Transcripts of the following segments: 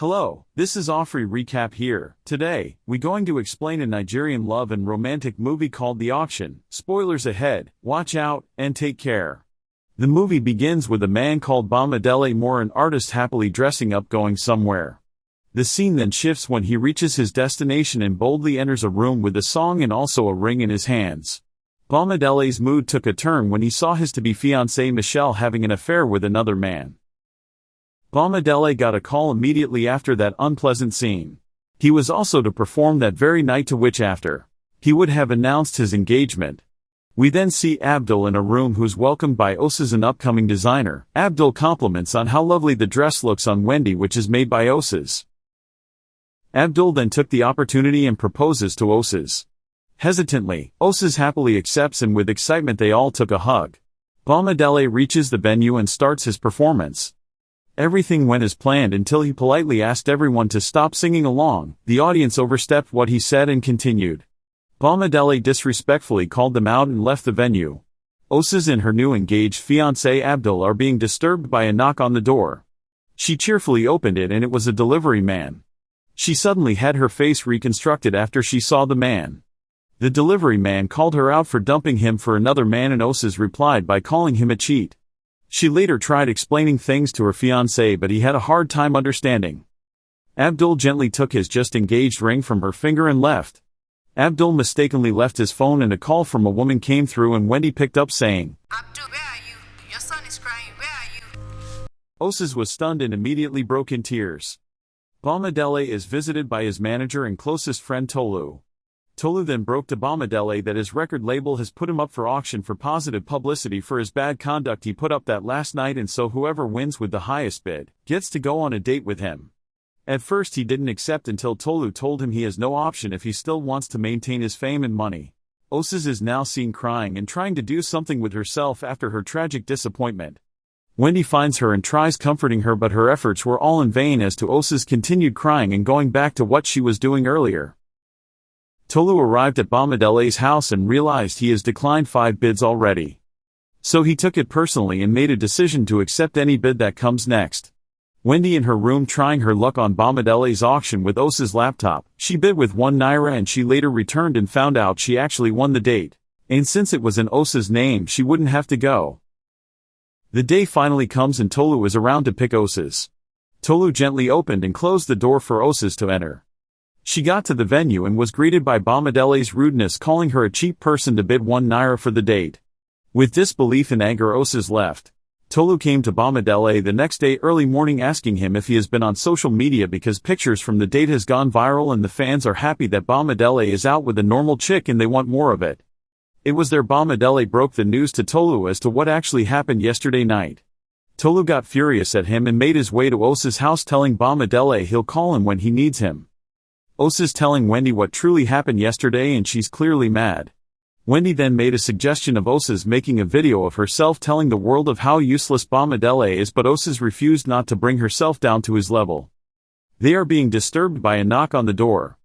Hello, this is Offrey Recap here. Today, we're going to explain a Nigerian love and romantic movie called The Auction. Spoilers ahead, watch out, and take care. The movie begins with a man called Bamidele, an artist happily dressing up going somewhere. The scene then shifts when he reaches his destination and boldly enters a room with a song and also a ring in his hands. Bamidele's mood took a turn when he saw his to-be fiancée Michelle having an affair with another man. Bamidele got a call immediately after that unpleasant scene. He was also to perform that very night, to which after he would have announced his engagement. We then see Abdul in a room who's welcomed by Osas, an upcoming designer. Abdul compliments on how lovely the dress looks on Wendy, which is made by Osas. Abdul then took the opportunity and proposes to Osas. Hesitantly, Osas happily accepts, and with excitement they all took a hug. Bamidele reaches the venue and starts his performance. Everything went as planned until he politely asked everyone to stop singing along. The audience overstepped what he said and continued. Bamidele disrespectfully called them out and left the venue. Osas and her new engaged fiancé Abdul are being disturbed by a knock on the door. She cheerfully opened it and it was a delivery man. She suddenly had her face reconstructed after she saw the man. The delivery man called her out for dumping him for another man, and Osas replied by calling him a cheat. She later tried explaining things to her fiancé, but he had a hard time understanding. Abdul gently took his just-engaged ring from her finger and left. Abdul mistakenly left his phone and a call from a woman came through, and Wendy picked up saying, "Abdul, where are you? Your son is crying. Where are you?" Osas was stunned and immediately broke in tears. Bamidele is visited by his manager and closest friend Tolu. Tolu then broke to Bamidele that his record label has put him up for auction for positive publicity for his bad conduct he put up that last night, and so whoever wins with the highest bid gets to go on a date with him. At first he didn't accept until Tolu told him he has no option if he still wants to maintain his fame and money. Osas is now seen crying and trying to do something with herself after her tragic disappointment. Wendy finds her and tries comforting her, but her efforts were all in vain as to Osas continued crying and going back to what she was doing earlier. Tolu arrived at Bamidele's house and realized he has declined 5 bids already. So he took it personally and made a decision to accept any bid that comes next. Wendy in her room trying her luck on Bamidele's auction with Osas' laptop. She bid with 1 naira and she later returned and found out she actually won the date. And since it was in Osas' name, she wouldn't have to go. The day finally comes and Tolu is around to pick Osas. Tolu gently opened and closed the door for Osas to enter. She got to the venue and was greeted by Bamidele's rudeness, calling her a cheap person to bid 1 naira for the date. With disbelief and anger, Osas left. Tolu came to Bamidele the next day early morning asking him if he has been on social media because pictures from the date has gone viral and the fans are happy that Bamidele is out with a normal chick and they want more of it. It was there Bamidele broke the news to Tolu as to what actually happened yesterday night. Tolu got furious at him and made his way to Osas' house, telling Bamidele he'll call him when he needs him. Osas telling Wendy what truly happened yesterday, and she's clearly mad. Wendy then made a suggestion of Osas making a video of herself telling the world of how useless Bamidele is, but Osas refused not to bring herself down to his level. They are being disturbed by a knock on the door.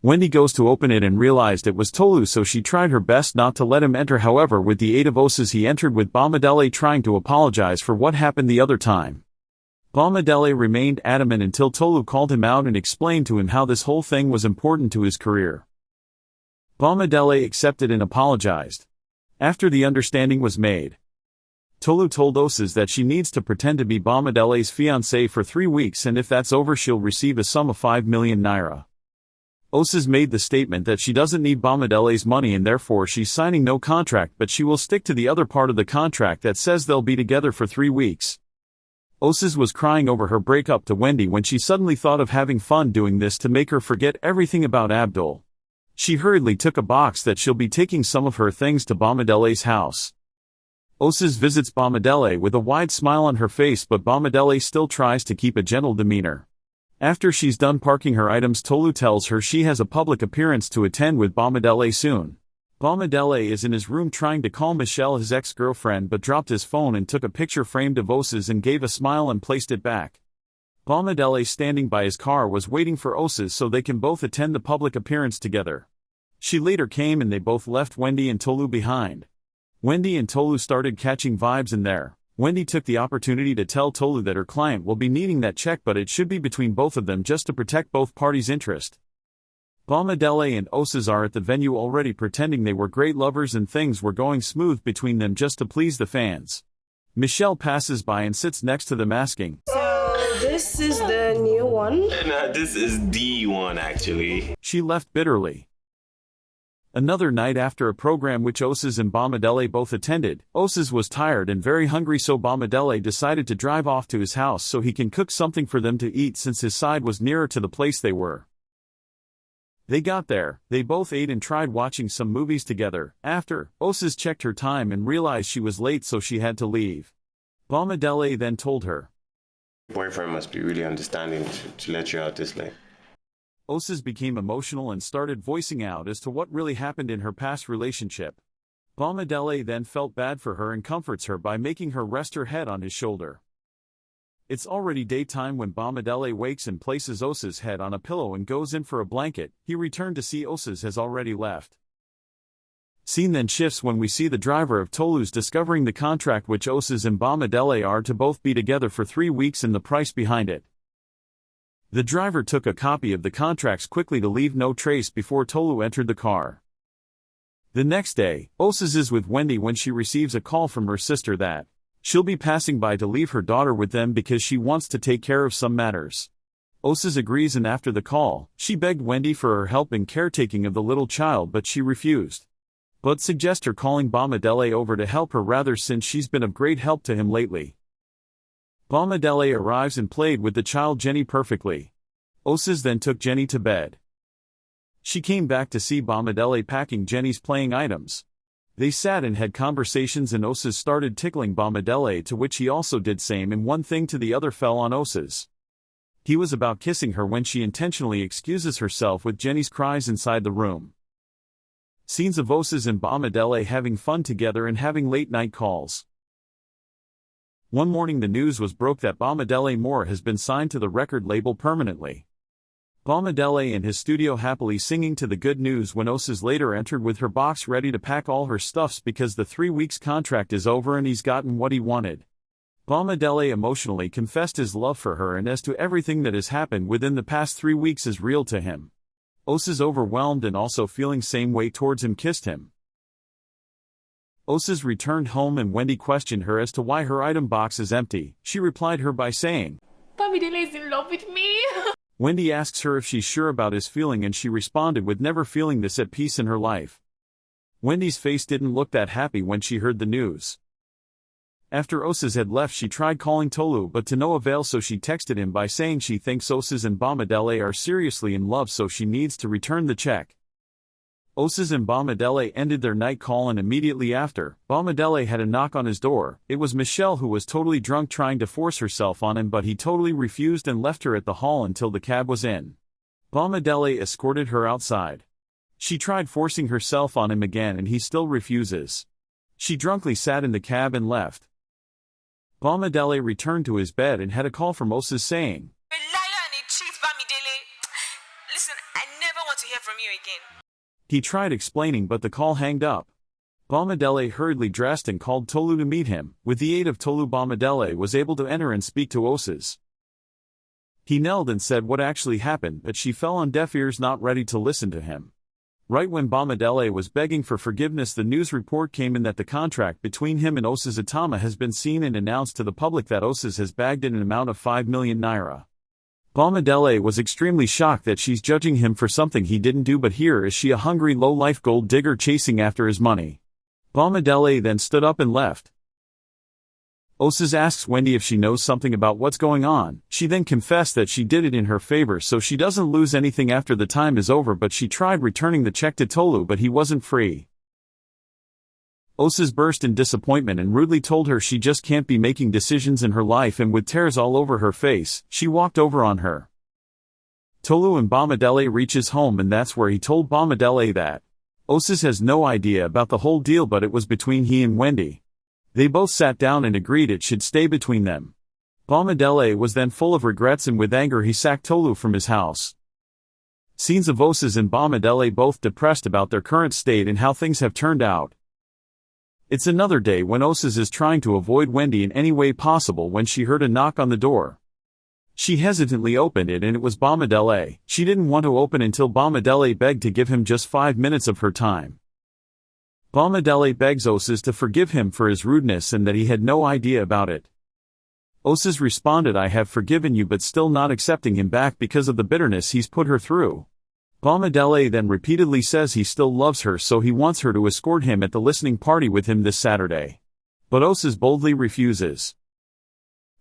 Wendy goes to open it and realized it was Tolu, so she tried her best not to let him enter. However, with the aid of Osas he entered, with Bamidele trying to apologize for what happened the other time. Bamidele remained adamant until Tolu called him out and explained to him how this whole thing was important to his career. Bamidele accepted and apologized. After the understanding was made, Tolu told Osas that she needs to pretend to be Bamidele's fiancé for 3 weeks, and if that's over she'll receive a sum of 5 million naira. Osas made the statement that she doesn't need Bamidele's money and therefore she's signing no contract, but she will stick to the other part of the contract that says they'll be together for 3 weeks. Osas was crying over her breakup to Wendy when she suddenly thought of having fun doing this to make her forget everything about Abdul. She hurriedly took a box that she'll be taking some of her things to Bamidele's house. Osas visits Bamidele with a wide smile on her face, but Bamidele still tries to keep a gentle demeanor. After she's done parking her items, Tolu tells her she has a public appearance to attend with Bamidele soon. Bamidele is in his room trying to call Michelle, his ex-girlfriend, but dropped his phone and took a picture framed of Osas and gave a smile and placed it back. Bamidele, standing by his car, was waiting for Osas so they can both attend the public appearance together. She later came and they both left Wendy and Tolu behind. Wendy and Tolu started catching vibes in there. Wendy took the opportunity to tell Tolu that her client will be needing that check, but it should be between both of them just to protect both parties' interest. Bamidele and Osas are at the venue already pretending they were great lovers and things were going smooth between them just to please the fans. Michelle passes by and sits next to them asking, "So this is the new one?" No, this is the one actually. She left bitterly. Another night after a program which Osas and Bamidele both attended, Osas was tired and very hungry, so Bamidele decided to drive off to his house so he can cook something for them to eat since his side was nearer to the place they were. They got there, they both ate and tried watching some movies together. After, Osas checked her time and realized she was late, so she had to leave. Bamidele then told her, "Boyfriend must be really understanding to let you out this late." Osas became emotional and started voicing out as to what really happened in her past relationship. Bamidele then felt bad for her and comforts her by making her rest her head on his shoulder. It's already daytime when Bamidele wakes and places Osas' head on a pillow and goes in for a blanket. He returned to see Osas has already left. Scene then shifts when we see the driver of Tolu's discovering the contract which Osas and Bamidele are to both be together for 3 weeks and the price behind it. The driver took a copy of the contracts quickly to leave no trace before Tolu entered the car. The next day, Osas is with Wendy when she receives a call from her sister that she'll be passing by to leave her daughter with them because she wants to take care of some matters. Osas agrees, and after the call, she begged Wendy for her help in caretaking of the little child, but she refused. But suggests her calling Bamidele over to help her rather, since she's been of great help to him lately. Bamidele arrives and played with the child Jenny perfectly. Osas then took Jenny to bed. She came back to see Bamidele packing Jenny's playing items. They sat and had conversations, and Osas started tickling Bamidele, to which he also did same, and one thing to the other fell on Osas. He was about kissing her when she intentionally excuses herself with Jenny's cries inside the room. Scenes of Osas and Bamidele having fun together and having late-night calls. One morning the news was broke that Bamidele Moore has been signed to the record label permanently. Bamidele in his studio happily singing to the good news when Osas later entered with her box ready to pack all her stuffs because the 3 weeks contract is over and he's gotten what he wanted. Bamidele emotionally confessed his love for her and as to everything that has happened within the past 3 weeks is real to him. Osas, overwhelmed and also feeling same way towards him, kissed him. Osas returned home and Wendy questioned her as to why her item box is empty. She replied her by saying, Bamidele is in love with me. Wendy asks her if she's sure about his feeling, and she responded with never feeling this at peace in her life. Wendy's face didn't look that happy when she heard the news. After Osas had left, she tried calling Tolu but to no avail, so she texted him by saying she thinks Osas and Bamidele are seriously in love, so she needs to return the check. Osas and Bamidele ended their night call, and immediately after, Bamidele had a knock on his door. It was Michelle, who was totally drunk, trying to force herself on him, but he totally refused and left her at the hall until the cab was in. Bamidele escorted her outside. She tried forcing herself on him again and he still refuses. She drunkenly sat in the cab and left. Bamidele returned to his bed and had a call from Osas saying, You're a liar and a cheat, Bamidele. Listen, I never want to hear from you again. He tried explaining but the call hanged up. Bamidele hurriedly dressed and called Tolu to meet him. With the aid of Tolu, Bamidele was able to enter and speak to Osas. He knelt and said what actually happened, but she fell on deaf ears, not ready to listen to him. Right when Bamidele was begging for forgiveness, the news report came in that the contract between him and Osas Atama has been seen and announced to the public that Osas has bagged in an amount of 5 million naira. Bamidele was extremely shocked that she's judging him for something he didn't do, but here is she, a hungry low-life gold digger chasing after his money. Bamidele then stood up and left. Osas asks Wendy if she knows something about what's going on. She then confessed that she did it in her favor so she doesn't lose anything after the time is over, but she tried returning the check to Tolu but he wasn't free. Osas burst in disappointment and rudely told her she just can't be making decisions in her life, and with tears all over her face, she walked over on her. Tolu and Bamidele reaches home, and that's where he told Bamidele that Osas has no idea about the whole deal, but it was between he and Wendy. They both sat down and agreed it should stay between them. Bamidele was then full of regrets, and with anger he sacked Tolu from his house. Scenes of Osas and Bamidele both depressed about their current state and how things have turned out. It's another day when Osas is trying to avoid Wendy in any way possible when she heard a knock on the door. She hesitantly opened it and it was Bamidele. She didn't want to open until Bamidele begged to give him just 5 minutes of her time. Bamidele begs Osas to forgive him for his rudeness and that he had no idea about it. Osas responded, "I have forgiven you," but still not accepting him back because of the bitterness he's put her through. Bamidele then repeatedly says he still loves her, so he wants her to escort him at the listening party with him this Saturday. But Osas boldly refuses.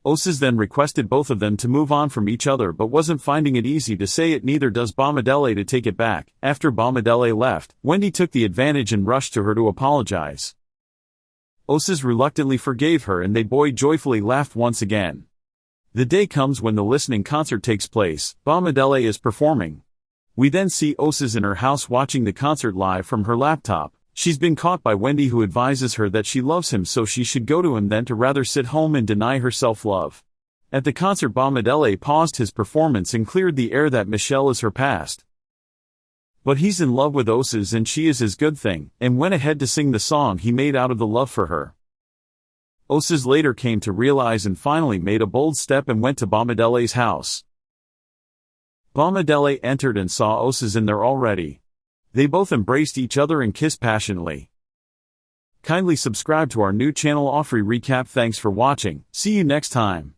Osas then requested both of them to move on from each other but wasn't finding it easy to say it, neither does Bamidele to take it back. After Bamidele left, Wendy took the advantage and rushed to her to apologize. Osas reluctantly forgave her and they both joyfully laughed once again. The day comes when the listening concert takes place. Bamidele is performing. We then see Osas in her house watching the concert live from her laptop. She's been caught by Wendy, who advises her that she loves him so she should go to him than to rather sit home and deny her self-love. At the concert, Bamidele paused his performance and cleared the air that Michelle is her past. But he's in love with Osas and she is his good thing, and went ahead to sing the song he made out of the love for her. Osas later came to realize and finally made a bold step and went to Bamidele's house. Bamidele entered and saw Osas in there already. They both embraced each other and kissed passionately. Kindly subscribe to our new channel Offrey Recap. Thanks for watching. See you next time.